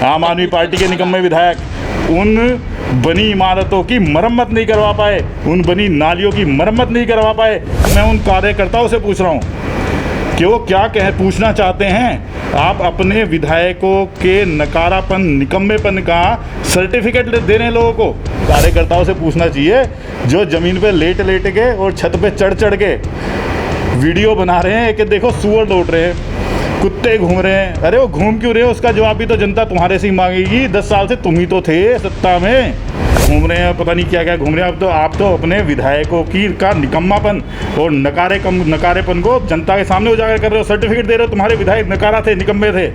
आम आदमी पार्टी के निकम्मे विधायक उन बनी इमारतों की मरम्मत नहीं करवा पाए, उन बनी नालियों की मरम्मत नहीं करवा पाए। मैं उन कार्यकर्ताओं से पूछ रहा हूँ कि वो क्या पूछना चाहते हैं। आप अपने विधायकों के नकारापन, निकम्मेपन का सर्टिफिकेट दे रहे हैं लोगों को। कार्यकर्ताओं से पूछना चाहिए जो ज़मीन पे लेट लेट के और छत पे चढ़ चढ़ के वीडियो बना रहे हैं कि देखो सुअर लौट रहे हैं, कुत्ते घूम रहे हैं। अरे वो घूम क्यों रहे हो, उसका जवाब भी तो जनता तुम्हारे से ही मांगेगी। 10 साल से तुम ही तो थे सत्ता में, घूम रहे हैं पता नहीं क्या क्या घूम रहे हैं। अब तो आप तो अपने विधायकों का निकम्मापन और नकारेपन को जनता के सामने उजागर कर रहे हो, सर्टिफिकेट दे रहे हो तुम्हारे विधायक नकारा थे, निकम्मे थे।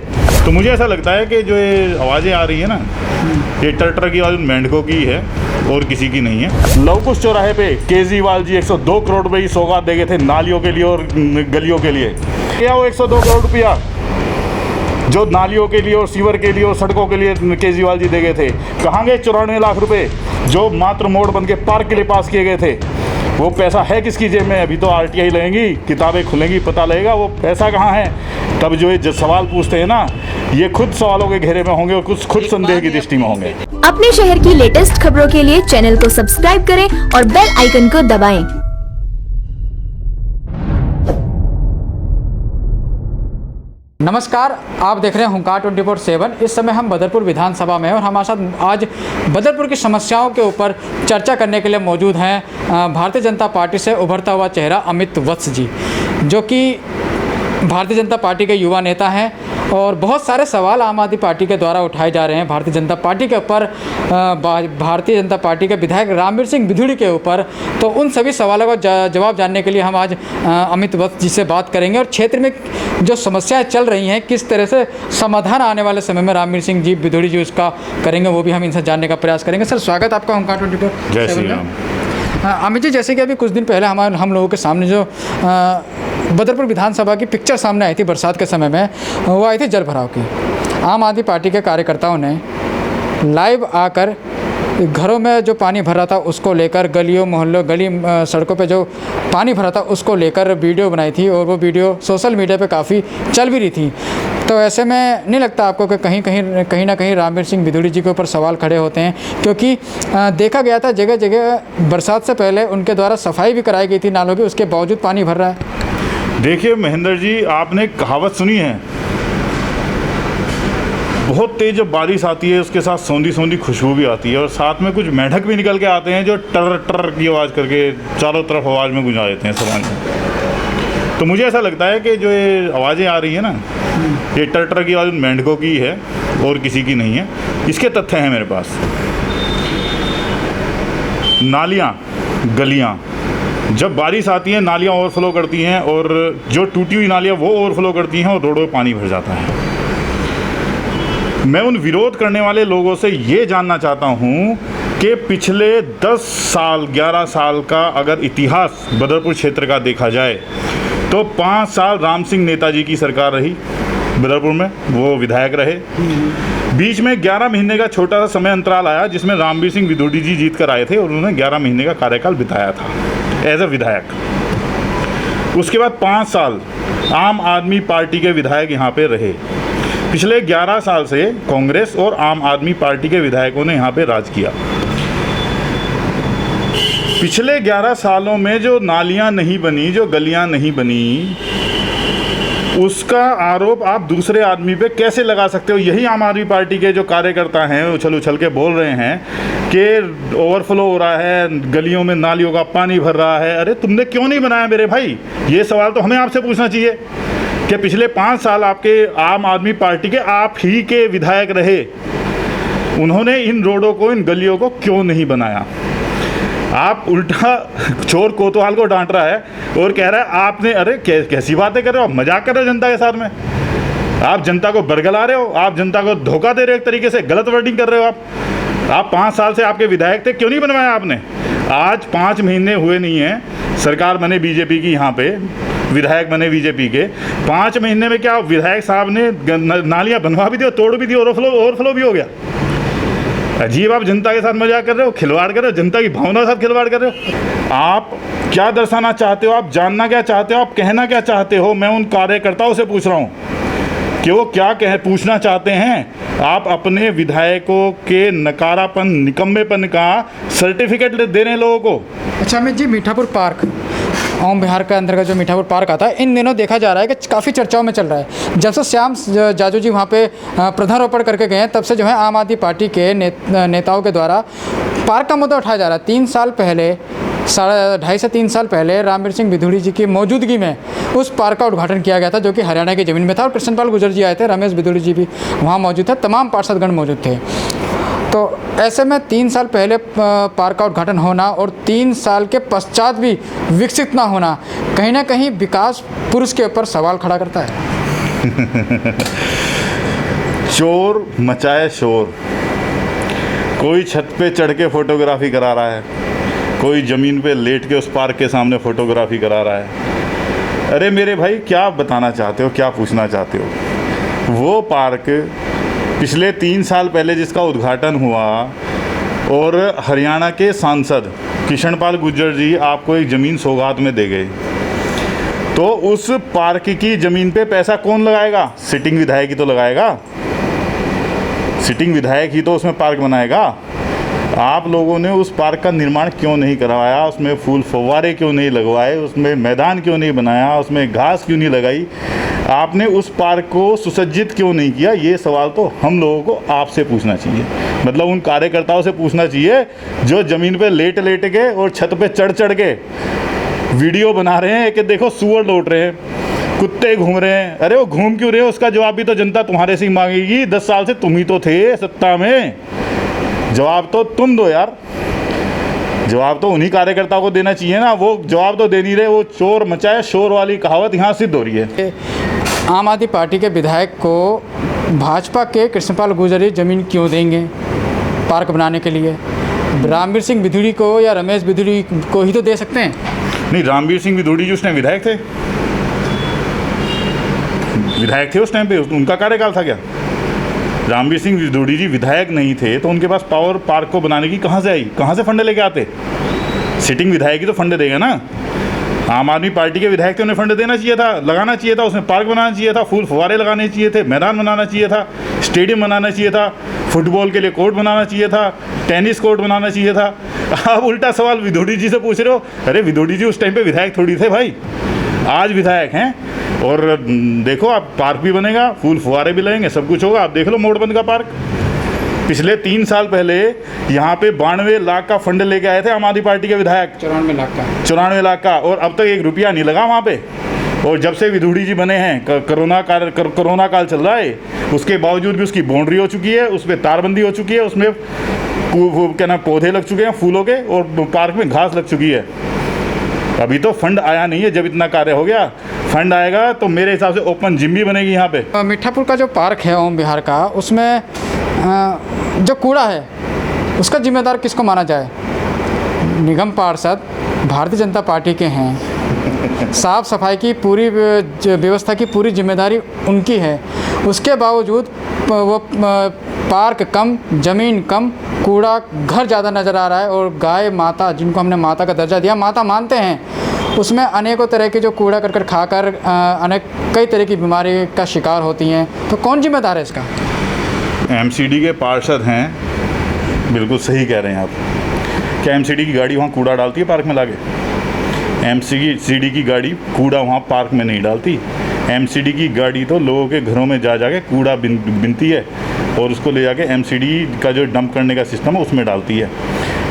तो मुझे ऐसा लगता है कि जो ये आवाज़ें आ रही है ना, ये टर की आवाज़ मेंढकों की है और किसी की नहीं है। लव कुश चौराहे पे केजरीवाल जी 102 करोड़ रुपए की सौगात दे गए थे नालियों के लिए और गलियों के लिए। क्या वो 102 करोड़ रुपया जो नालियों के लिए और सीवर के लिए और सड़कों के लिए केजरीवाल जी दे गए थे, कहाँ गए 94 लाख रुपए जो मात्र मोड़ बन के पार्क के लिए पास किए गए थे? वो पैसा है किसकी जेब में? अभी तो RTI लगेंगी, किताबें खुलेंगी, पता लगेगा वो पैसा कहाँ है। तब जो ये सवाल पूछते हैं ना, ये खुद सवालों के घेरे में होंगे और कुछ खुद संदेह की दृष्टि में होंगे। अपने शहर की लेटेस्ट खबरों के लिए चैनल को सब्सक्राइब करें और बेल आइकन को दबाएं। नमस्कार, आप देख रहे हैं हुंकार 24/7। इस समय हम बदरपुर विधानसभा में हैं और हमारे साथ आज बदरपुर की समस्याओं के ऊपर चर्चा करने के लिए मौजूद हैं भारतीय जनता पार्टी से उभरता हुआ चेहरा अमित वत्स जी, जो कि भारतीय जनता पार्टी के युवा नेता हैं और बहुत सारे सवाल आम आदमी पार्टी के द्वारा उठाए जा रहे हैं भारतीय जनता पार्टी के ऊपर, भारतीय जनता पार्टी के विधायक रामवीर सिंह बिधूड़ी के ऊपर। तो उन सभी सवालों का जवाब जानने के लिए हम आज अमित वत्स जी से बात करेंगे और क्षेत्र में जो समस्याएं चल रही हैं किस तरह से समाधान आने वाले समय में रामवीर सिंह जी बिधूड़ी जी उसका करेंगे, वो भी हम इनसे जानने का प्रयास करेंगे। सर, स्वागत आपका हुंकार 24। जय श्री राम। अमित जी, जैसे कि अभी कुछ दिन पहले हम लोगों के सामने जो बदरपुर विधानसभा की पिक्चर सामने आई थी बरसात के समय में, वो आई थी जल भराव की। आम आदमी पार्टी के कार्यकर्ताओं ने लाइव आकर घरों में जो पानी भरा था उसको लेकर, गलियों मोहल्लों सड़कों पे जो पानी भरा था उसको लेकर वीडियो बनाई थी और वो वीडियो सोशल मीडिया पे काफ़ी चल भी रही थी। तो ऐसे में नहीं लगता आपको कि कहीं ना कहीं रामवीर सिंह बिधूड़ी जी के ऊपर सवाल खड़े होते हैं? क्योंकि देखा गया था जगह जगह बरसात से पहले उनके द्वारा सफाई भी कराई गई थी नालों की, उसके बावजूद पानी भर रहा है। देखिए महेंद्र जी, आपने कहावत सुनी है, बहुत तेज जब बारिश आती है उसके साथ सौंधी सौंधी खुशबू भी आती है और साथ में कुछ मेंढक भी निकल के आते हैं जो टर टर की आवाज़ करके चारों तरफ आवाज़ में गुंजा देते हैं समाज में। तो मुझे ऐसा लगता है कि जो ये आवाज़ें आ रही है ना, ये टर की आवाज़ मेंढकों की है और किसी की नहीं है। इसके तथ्य हैं मेरे पास। नालियाँ, गलियाँ, जब बारिश आती है नालियाँ ओवरफ्लो करती हैं और जो टूटी हुई नालियाँ वो ओवरफ्लो करती हैं और रोडों में पानी भर जाता है। मैं उन विरोध करने वाले लोगों से ये जानना चाहता हूँ कि पिछले 10 साल 11 साल का अगर इतिहास बदरपुर क्षेत्र का देखा जाए तो 5 साल राम सिंह नेताजी की सरकार रही बदरपुर में, वो विधायक रहे। बीच में 11 महीने का छोटा सा समय अंतराल आया जिसमें रामवीर सिंह बिधूड़ी जी जीत कर आए थे और उन्होंने 11 महीने का कार्यकाल बिताया था एज अ विधायक। उसके बाद 5 साल आम आदमी पार्टी के विधायक यहाँ पे रहे। पिछले 11 साल से कांग्रेस और आम आदमी पार्टी के विधायकों ने यहाँ पे राज किया। पिछले 11 सालों में जो नालियाँ नहीं बनी, जो गलियाँ नहीं बनी, उसका आरोप आप दूसरे आदमी पे कैसे लगा सकते हो? यही आम आदमी पार्टी के जो कार्यकर्ता हैं उछल उछल के बोल रहे हैं कि ओवरफ्लो हो रहा है, गलियों में नालियों का पानी भर रहा है। अरे तुमने क्यों नहीं बनाया मेरे भाई? ये सवाल तो हमें आपसे पूछना चाहिए कि पिछले 5 साल आपके आम आदमी पार्टी के आप ही के विधायक रहे, उन्होंने इन रोडों को, इन गलियों को क्यों नहीं बनाया? आप उल्टा चोर कोतवाल को डांट रहा है और कह रहा है आपने, अरे कैसी बातें कर रहे हो आप? मजाक कर रहे हो जनता के साथ में? आप जनता को बरगला रहे हो, आप जनता को धोखा दे रहे हो, एक तरीके से गलत वर्डिंग कर रहे हो आप 5 साल से आपके विधायक थे, क्यों नहीं बनवाया आपने? आज 5 महीने हुए नहीं हैं, सरकार बने बीजेपी की, यहाँ पे विधायक बने बीजेपी के। 5 महीने में क्या विधायक साहब ने नालियाँ बनवा भी दी, तोड़ भी दी, ओवरफ्लो भी हो गया? अजीब, आप जनता के साथ मजाक कर रहे हो, खिलवाड़ कर रहे हो, जनता की भावना के साथ खिलवाड़ कर रहे हो। आप क्या दर्शाना चाहते हो? आप जानना क्या चाहते हो? आप कहना क्या चाहते हो? मैं उन कार्यकर्ताओं से पूछ रहा हूँ कि वो क्या पूछना चाहते हैं। आप अपने विधायकों के नकारापन, निकम्मेपन का सर्टिफिकेट दे रहे हैं लोगों को। अच्छा अमित जी, मीठापुर पार्क ओम बिहार के अंतर्गत जो मीठापुर पार्क आता है, इन दिनों देखा जा रहा है कि काफ़ी चर्चाओं में चल रहा है। जब से श्याम जाजू जी वहाँ पे पौधारोपण करके गए हैं, तब से जो है आम आदमी पार्टी के नेताओं के द्वारा पार्क का मुद्दा उठाया जा रहा है। 3 साल पहले, 2.5 से 3 साल पहले रामवीर सिंह बिधूड़ी जी की मौजूदगी में उस पार्क का उद्घाटन किया गया था, जो कि हरियाणा की ज़मीन में था। और कृष्णपाल गुर्जर जी आए थे, रमेश बिधूड़ी जी भी वहाँ मौजूद थे, तमाम पार्षदगण मौजूद थे। तो ऐसे में 3 साल पहले पार्क का उद्घाटन होना और 3 साल के पश्चात भी विकसित ना होना, कहीं ना कहीं विकास पुरुष के ऊपर सवाल खड़ा करता है। चोर मचाए शोर। कोई छत पे चढ़ के फोटोग्राफी करा रहा है, कोई ज़मीन पे लेट के उस पार्क के सामने फोटोग्राफी करा रहा है। अरे मेरे भाई, क्या बताना चाहते हो, क्या पूछना चाहते हो? वो पार्क पिछले 3 साल पहले जिसका उद्घाटन हुआ, और हरियाणा के सांसद कृष्णपाल गुर्जर जी आपको एक ज़मीन सौगात में दे गए, तो उस पार्क की ज़मीन पे पैसा कौन लगाएगा? सिटिंग विधायक ही तो लगाएगा। सिटिंग विधायक ही तो उसमें पार्क बनाएगा। आप लोगों ने उस पार्क का निर्माण क्यों नहीं करवाया? उसमें फूल फव्वारे क्यों नहीं लगवाए? उसमें मैदान क्यों नहीं बनाया? उसमें घास क्यों नहीं लगाई? आपने उस पार्क को सुसज्जित क्यों नहीं किया? ये सवाल तो हम लोगों को आपसे पूछना चाहिए, मतलब उन कार्यकर्ताओं से पूछना चाहिए जो ज़मीन पे लेट लेट के और छत पे चढ़ चढ़ के वीडियो बना रहे हैं कि देखो सूअर लौट रहे हैं, कुत्ते घूम रहे हैं। अरे वो घूम क्यों रहे हो, उसका जवाब भी तो जनता तुम्हारे से ही मांगेगी। 10 साल से तुम ही तो थे सत्ता में, जवाब तो तुम दो यार। जवाब तो उन्हीं कार्यकर्ताओं को देना चाहिए ना, वो जवाब तो दे नहीं रहे। वो चोर मचाए शोर वाली कहावत यहाँ सिद्ध हो रही है। आम आदमी पार्टी के विधायक को भाजपा के कृष्णपाल गुर्जर जी ज़मीन क्यों देंगे पार्क बनाने के लिए? रामवीर सिंह बिधूड़ी को या रमेश बिधूड़ी को ही तो दे सकते हैं। नहीं, रामवीर सिंह बिधूड़ी जी उस टाइम विधायक थे, विधायक थे उस टाइम पे, उनका कार्यकाल था क्या? रामवीर सिंह बिधूड़ी जी विधायक नहीं थे तो उनके पास पावर पार्क को बनाने की कहाँ से आई? कहाँ से फंड लेके आते? सिटिंग विधायक ही तो फंड देगा ना। आम आदमी पार्टी के विधायक थे, उन्हें फंड देना चाहिए था, लगाना चाहिए था, उसमें पार्क बनाना चाहिए था, फूल फुवारे लगाने चाहिए थे, मैदान बनाना चाहिए था, स्टेडियम बनाना चाहिए था, फुटबॉल के लिए कोर्ट बनाना चाहिए था, टेनिस कोर्ट बनाना चाहिए था। आप उल्टा सवाल विधूड़ी जी से पूछ रहे हो। अरे विधूड़ी जी उस टाइम पे विधायक थोड़ी थे भाई, आज विधायक हैं। और देखो, आप पार्क भी बनेगा, फूल फुवारे भी लगेंगे, सब कुछ होगा। आप देख लो मोड़बंद का पार्क, पिछले 3 साल पहले यहाँ पे 92 लाख का फंड लेके आए थे आम आदमी पार्टी के विधायक। 94 लाख का, और अब तक 1 रुपया नहीं लगा वहाँ पे। और जब से विधूड़ी जी बने हैं, कोरोना काल चल रहा है, उसके बावजूद भी उसकी बाउंड्री हो चुकी है, उस पर तारबंदी हो चुकी है, उसमें क्या नाम पौधे लग चुके हैं फूलों के, और पार्क में घास लग चुकी है। अभी तो फंड आया नहीं है। जब इतना कार्य हो गया, फंड आएगा तो मेरे हिसाब से ओपन जिम भी बनेगी यहाँ पे। मीठापुर का जो पार्क है ओम बिहार का, उसमें जो कूड़ा है उसका जिम्मेदार किसको माना जाए? निगम पार्षद भारतीय जनता पार्टी के हैं, साफ सफाई की पूरी व्यवस्था की पूरी जिम्मेदारी उनकी है। उसके बावजूद वो पार्क कम, ज़मीन कम, कूड़ा घर ज़्यादा नज़र आ रहा है। और गाय माता, जिनको हमने माता का दर्जा दिया, माता मानते हैं, उसमें अनेकों तरह के जो कूड़ा करकट खाकर कई तरह की बीमारी का शिकार होती हैं। तो कौन जिम्मेदार है इसका? एमसीडी के पार्षद हैं, बिल्कुल सही कह रहे हैं आप। क्या एमसीडी की गाड़ी वहाँ कूड़ा डालती है पार्क में लाके? एमसीडी की गाड़ी कूड़ा वहाँ पार्क में नहीं डालती। एमसीडी की गाड़ी तो लोगों के घरों में जा जाके कूड़ा बिनती है और उसको ले जाके एमसीडी का जो डंप करने का सिस्टम है उसमें डालती है।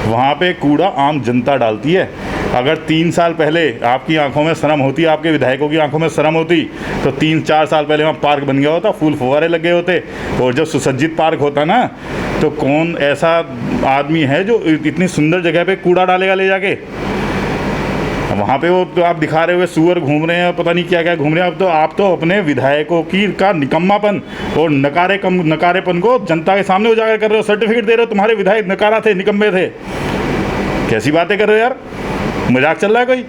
वहाँ पे कूड़ा आम जनता डालती है। अगर 3 साल पहले आपकी आंखों में शर्म होती, आपके विधायकों की आंखों में शर्म होती, तो 3-4 साल पहले वहाँ पार्क बन गया होता, फूल फुवारे लगे होते। और जब सुसज्जित पार्क होता ना, तो कौन ऐसा आदमी है जो इतनी सुंदर जगह पे कूड़ा डालेगा ले जाके? वहाँ पे वो तो आप दिखा रहे हुए सूअर घूम रहे हैं, पता नहीं क्या क्या घूम रहे हैं। अब तो आप तो अपने विधायकों की का निकम्मापन और नकारेपन को जनता के सामने उजागर कर रहे हो, सर्टिफिकेट दे रहे हो तुम्हारे विधायक नकारा थे, निकम्मे थे। कैसी बातें कर रहे हो यार, मजाक चल रहा है कोई?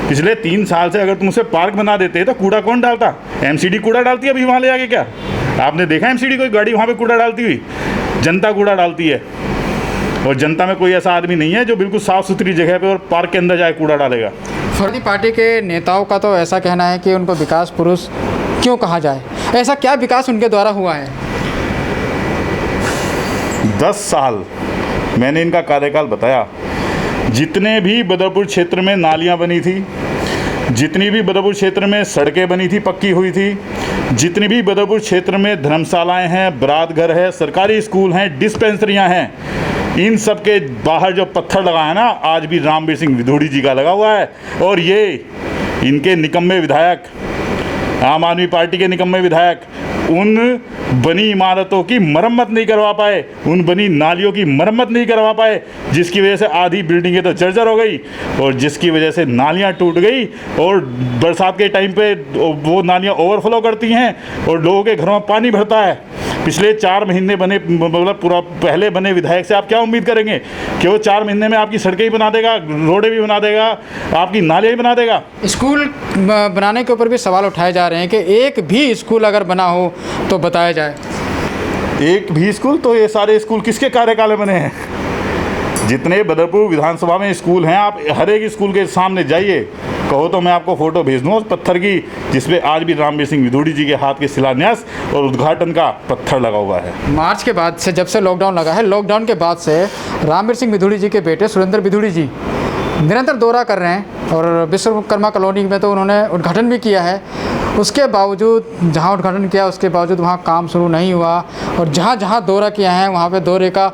पिछले 3 साल से अगर तुम उसे पार्क बना देते तो कूड़ा कौन डालता? एमसीडी कूड़ा डालती है अभी वहाँ ले जाके? क्या आपने देखा एमसीडी कोई गाड़ी वहाँ पे कूड़ा डालती हुई? जनता कूड़ा डालती है। और जनता में कोई ऐसा आदमी नहीं है जो बिल्कुल साफ़ सुथरी जगह पे और पार्क के अंदर जाए कूड़ा डालेगा। फर्जी पार्टी के नेताओं का तो ऐसा कहना है कि उनको विकास पुरुष क्यों कहा जाए। ऐसा क्या विकास उनके द्वारा हुआ है? 10 साल मैंने इनका कार्यकाल बताया। जितने भी बदरपुर क्षेत्र में नालियां बनी थी, जितनी भी बदरपुर क्षेत्र में सड़कें बनी थी, पक्की हुई थी, जितनी भी बदरपुर क्षेत्र में धर्मशालाएं हैं, बरात घर है, सरकारी स्कूल हैं, डिस्पेंसरियां हैं, इन सब के बाहर जो पत्थर लगा है ना, आज भी रामवीर सिंह विधूड़ी जी का लगा हुआ है। और ये इनके निकम्मे विधायक, आम आदमी पार्टी के निकम्मे विधायक, उन बनी इमारतों की मरम्मत नहीं करवा पाए, उन बनी नालियों की मरम्मत नहीं करवा पाए, जिसकी वजह से आधी बिल्डिंगें तो जर्जर हो गई और जिसकी वजह से नालियां टूट गई और बरसात के टाइम पे वो नालियां ओवरफ्लो करती हैं और लोगों के घरों में पानी भरता है। पिछले 4 महीने बने, मतलब पूरा पहले बने विधायक से आप क्या उम्मीद करेंगे कि वो 4 महीने में आपकी सड़कें ही बना देगा, रोडें भी बना देगा, आपकी नालियाँ ही बना देगा? स्कूल बनाने के ऊपर भी सवाल उठाए जा रहे हैं कि एक भी स्कूल अगर बना हो तो बताया जाए। एक भी स्कूल? तो ये सारे स्कूल किसके कार्यकाल में बने हैं? जितने बदरपुर विधानसभा में स्कूल हैं, आप हर एक स्कूल के सामने जाइए, कहो तो मैं आपको फ़ोटो भेज दूँ उस पत्थर की जिसपे आज भी रामवीर सिंह विधूड़ी जी के हाथ के शिलान्यास और उद्घाटन का पत्थर लगा हुआ है। मार्च के बाद से, जब से लॉकडाउन लगा है, लॉकडाउन के बाद से रामवीर सिंह विधूड़ी जी के बेटे सुरेंद्र विधूड़ी जी निरंतर दौरा कर रहे हैं और विश्वकर्मा कॉलोनी में तो उन्होंने उद्घाटन भी किया है। उसके बावजूद, जहाँ उद्घाटन किया उसके बावजूद वहाँ काम शुरू नहीं हुआ और जहाँ जहाँ दौरा किया है वहाँ पे दौरे का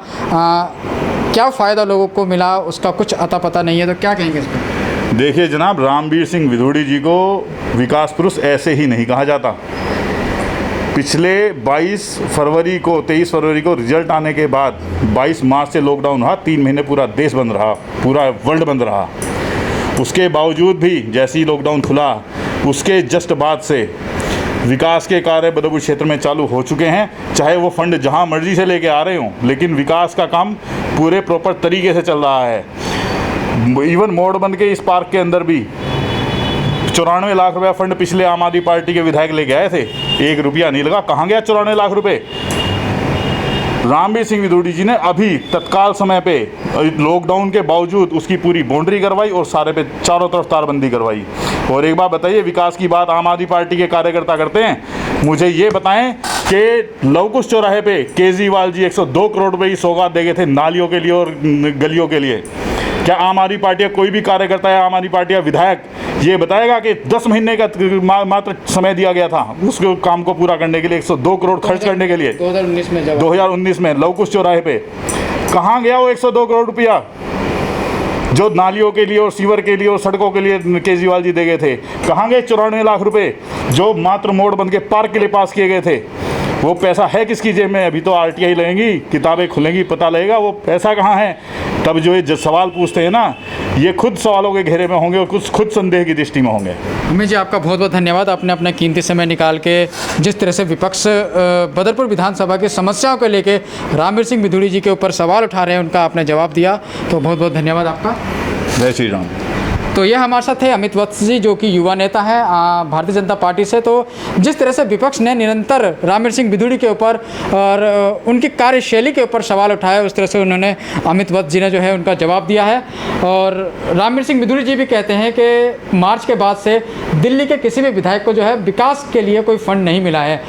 क्या फ़ायदा लोगों को मिला उसका कुछ अता पता नहीं है। तो क्या कहेंगे इस पर? देखिए जनाब, रामवीर सिंह विधूड़ी जी को विकास पुरुष ऐसे ही नहीं कहा जाता। पिछले 23 फरवरी को रिजल्ट आने के बाद 22 मार्च से लॉकडाउन हुआ, 3 महीने पूरा देश बंद रहा, पूरा वर्ल्ड बंद रहा। उसके बावजूद भी जैसे ही लॉकडाउन खुला उसके जस्ट बाद से विकास के कार्य बदरपुर क्षेत्र में चालू हो चुके हैं। चाहे वो फंड जहां मर्जी से लेके आ रहे हों, लेकिन विकास का काम पूरे प्रॉपर तरीके से चल रहा है। इवन मोड़बंद के इस पार्क के अंदर भी 94 लाख रुपया फंड पिछले आम आदमी पार्टी के विधायक लेके आए थे, 1 रुपया नहीं लगा। कहाँ गया 94 लाख रुपए? रामवीर सिंह विधूड़ी जी ने अभी तत्काल समय पे लॉकडाउन के बावजूद उसकी पूरी बाउंड्री करवाई और सारे पे चारों तरफ तारबंदी करवाई। और एक बात बताइए, विकास की बात आम आदमी पार्टी के कार्यकर्ता करते हैं, मुझे ये बताएं कि लवकुश चौराहे पे केजरीवाल जी 102 करोड़ रुपए की सौगात दे गए थे नालियों के लिए और गलियों के लिए। क्या आम आदमी पार्टी का कोई भी कार्यकर्ता या आम आदमी पार्टी का विधायक ये बताएगा कि 10 महीने का मात्र समय दिया गया था उस काम को पूरा करने के लिए, 102 करोड़ खर्च करने के लिए? 2019 में लवकुश चौराहे पे कहाँ गया वो 102 करोड़ रुपया जो नालियों के लिए और सीवर के लिए और सड़कों के लिए केजरीवाल जी दे गए थे? कहाँ गए 94 लाख रुपए जो मात्र मोड़बंद के पार्क के लिए पास किए गए थे? वो पैसा है किसकी जेब में? अभी तो आरटीआई लगेंगी, किताबें खुलेंगी, पता लगेगा वो पैसा कहाँ है। तब जो ये सवाल पूछते हैं ना, ये खुद सवालों के घेरे में होंगे और कुछ खुद संदेह की दृष्टि में होंगे। अमित जी, आपका बहुत बहुत धन्यवाद। आपने अपना कीमती समय निकाल के जिस तरह से विपक्ष बदरपुर विधानसभा की समस्याओं को लेके रामवीर सिंह विधूड़ी जी के ऊपर सवाल उठा रहे हैं, उनका आपने जवाब दिया, तो बहुत बहुत धन्यवाद आपका। जय श्री राम। तो ये हमारे साथ थे अमित वत्स जी, जो कि युवा नेता हैं भारतीय जनता पार्टी से। तो जिस तरह से विपक्ष ने निरंतर रामवीर सिंह विधूड़ी के ऊपर और उनकी कार्यशैली के ऊपर सवाल उठाया, उस तरह से उन्होंने अमित वत्स जी ने जो है उनका जवाब दिया है। और रामवीर सिंह विधूड़ी जी भी कहते हैं कि मार्च के बाद से दिल्ली के किसी भी विधायक को जो है विकास के लिए कोई फंड नहीं मिला है।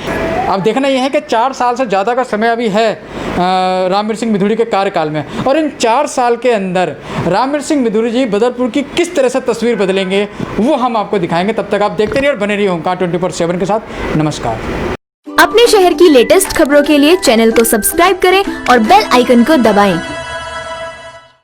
अब देखना यह है कि 4 साल से ज़्यादा का समय अभी है रामवीर सिंह विधूड़ी के कार्यकाल में, और इन 4 साल के अंदर रामवीर सिंह विधूड़ी जी बदरपुर की किस तरह से तस्वीर बदलेंगे वो हम आपको दिखाएंगे। तब तक आप देखते रहिए और बने रहिए ओंकार 24/7 के साथ। नमस्कार। अपने शहर की लेटेस्ट खबरों के लिए चैनल को सब्सक्राइब करें और बेल आइकन को दबाएं।